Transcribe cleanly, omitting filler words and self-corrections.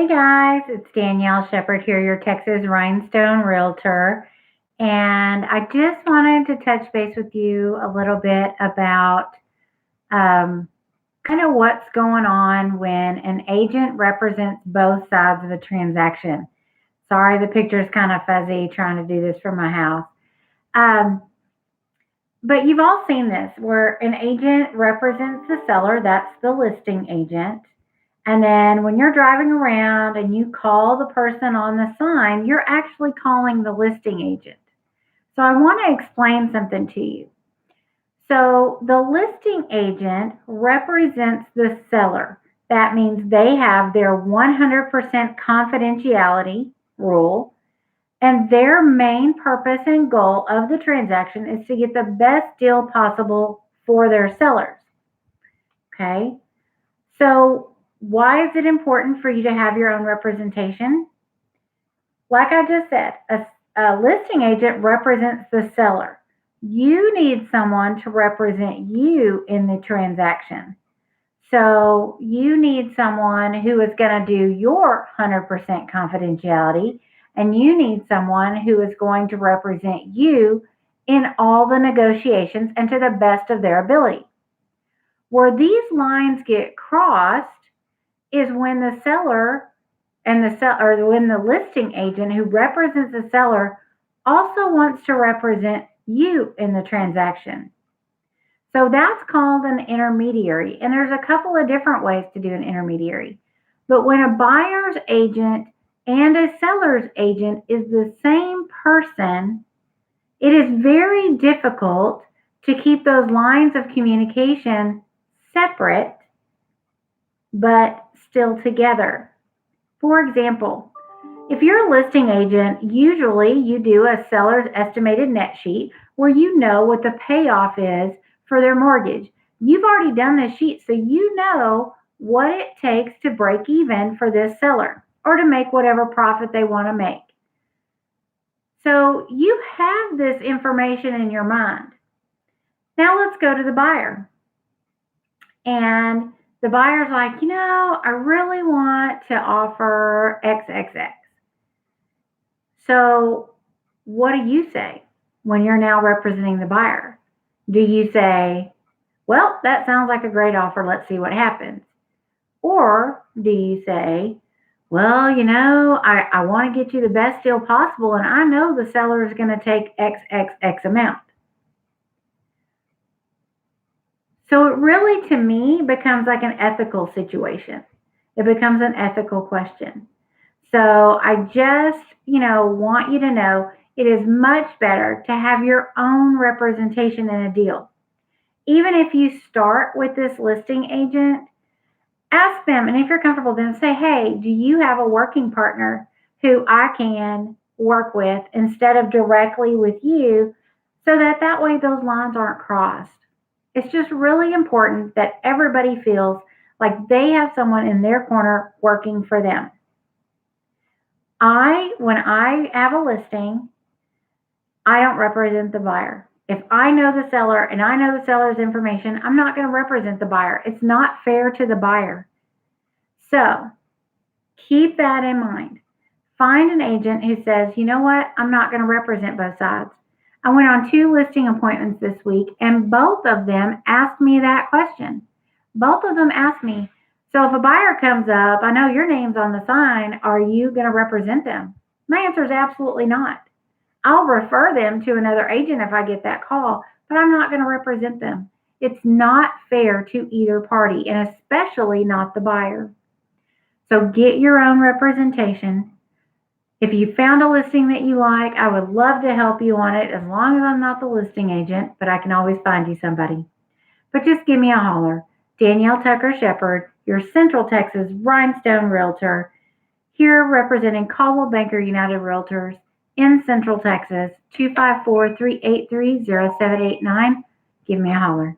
Hey guys, it's Danielle Shepherd here, your Texas Rhinestone Realtor. And I just wanted to touch base with you a little bit about um, kind of what's going on when an agent represents both sides of a transaction. Sorry, the picture's kind of fuzzy trying to do this from my house. Um, but you've all seen this where an agent represents the seller, that's the listing agent. And then when you're driving around and you call the person on the sign, you're actually calling the listing agent. So I want to explain something to you. So the listing agent represents the seller. That means they have their 100% confidentiality rule, and their main purpose and goal of the transaction is to get the best deal possible for their sellers. Okay? So why is it important for you to have your own representation? Like I just said, a listing agent represents the seller. You need someone to represent you in the transaction. So you need someone who is going to do your 100% confidentiality, and you need someone who is going to represent you in all the negotiations and to the best of their ability. Where these lines get crossed is when the seller or when the listing agent who represents the seller also wants to represent you in the transaction. So that's called an intermediary. And there's a couple of different ways to do an intermediary. But when a buyer's agent and a seller's agent is the same person, it is very difficult to keep those lines of communication separate but still together. For example, if you're a listing agent, usually you do a seller's estimated net sheet where you know what the payoff is for their mortgage. You've already done this sheet, so you know what it takes to break even for this seller or to make whatever profit they want to make. So you have this information in your mind. Now let's go to the buyer. And the buyer's like, I really want to offer XXX. So what do you say when you're now representing the buyer? Do you say, well, that sounds like a great offer. Let's see what happens. Or do you say, well, I want to get you the best deal possible, and I know the seller is going to take XXX amount. So it really, to me, becomes like an ethical situation. It becomes an ethical question. So I just, want you to know it is much better to have your own representation in a deal. Even if you start with this listing agent, ask them, and if you're comfortable, then say, hey, do you have a working partner who I can work with instead of directly with you, so that way those lines aren't crossed. It's just really important that everybody feels like they have someone in their corner working for them. When I have a listing, I don't represent the buyer. If I know the seller and I know the seller's information, I'm not going to represent the buyer. It's not fair to the buyer. So keep that in mind. Find an agent who says, you know what, I'm not going to represent both sides. I went on 2 listing appointments this week, and both of them asked me that question. Both of them asked me, so if a buyer comes up, I know your name's on the sign, are you going to represent them? My answer is absolutely not. I'll refer them to another agent if I get that call, but I'm not going to represent them. It's not fair to either party, and especially not the buyer. So get your own representation. If you found a listing that you like, I would love to help you on it, as long as I'm not the listing agent, but I can always find you somebody. But just give me a holler. Danielle Tucker Shepherd, your Central Texas Rhinestone Realtor, here representing Caldwell Banker United Realtors in Central Texas, 254-383-0789. Give me a holler.